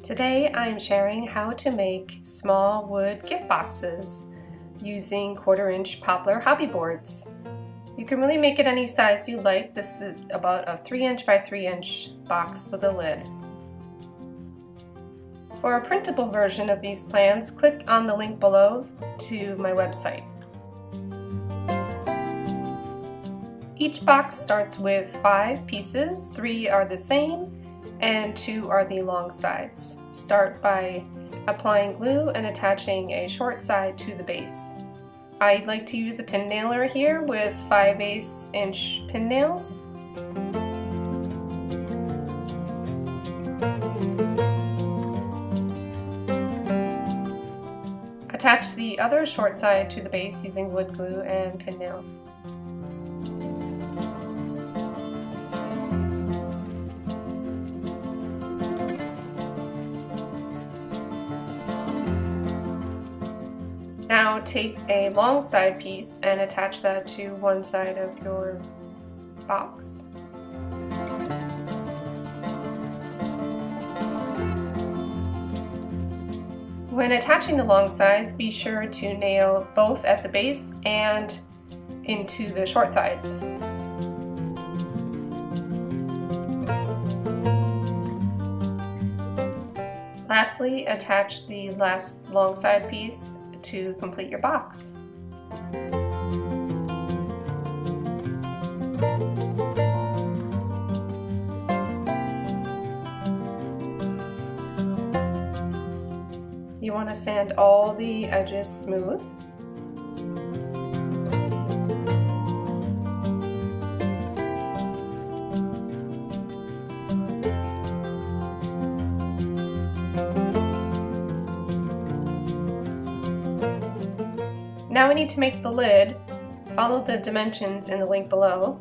Today I am sharing how to make small wood gift boxes using 1/4-inch poplar hobby boards. You can really make it any size you like. This is about a 3-inch by 3-inch box with a lid. For a printable version of these plans, click on the link below to my website. Each box starts with 5 pieces, 3 are the same, and 2 are the long sides. Start by applying glue and attaching a short side to the base. I like to use a pin nailer here with 5/8 inch pin nails. Attach the other short side to the base using wood glue and pin nails. Now take a long side piece and attach that to one side of your box. When attaching the long sides, be sure to nail both at the base and into the short sides. Lastly, attach the last long side piece to complete your box. You want to sand all the edges smooth. Now we need to make the lid. Follow the dimensions in the link below.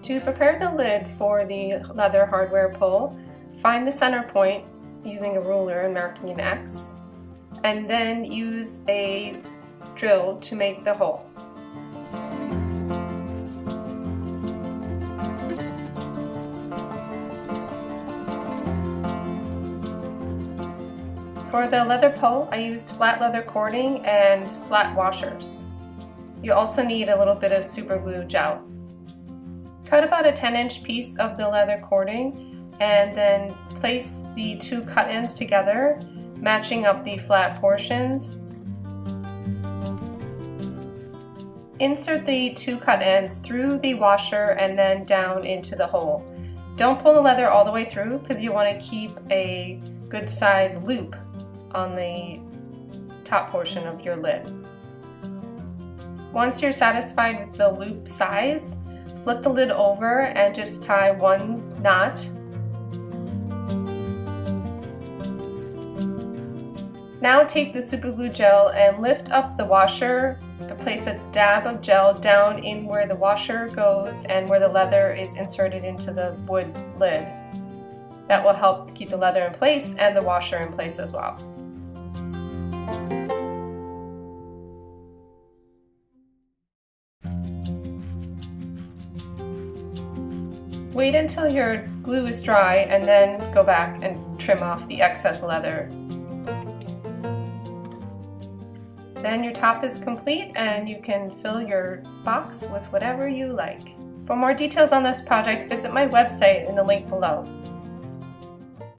To prepare the lid for the leather hardware pull, find the center point using a ruler and marking an X, and then use a drill to make the hole. For the leather pull, I used flat leather cording and flat washers. You also need a little bit of super glue gel. Cut about a 10-inch piece of the leather cording and then place the 2 cut ends together, matching up the flat portions. Insert the 2 cut ends through the washer and then down into the hole. Don't pull the leather all the way through because you want to keep a good size loop on the top portion of your lid. Once you're satisfied with the loop size, flip the lid over and just tie 1 knot. Now take the super glue gel and lift up the washer and place a dab of gel down in where the washer goes and where the leather is inserted into the wood lid. That will help keep the leather in place and the washer in place as well. Wait until your glue is dry and then go back and trim off the excess leather. Then your top is complete and you can fill your box with whatever you like. For more details on this project, visit my website in the link below.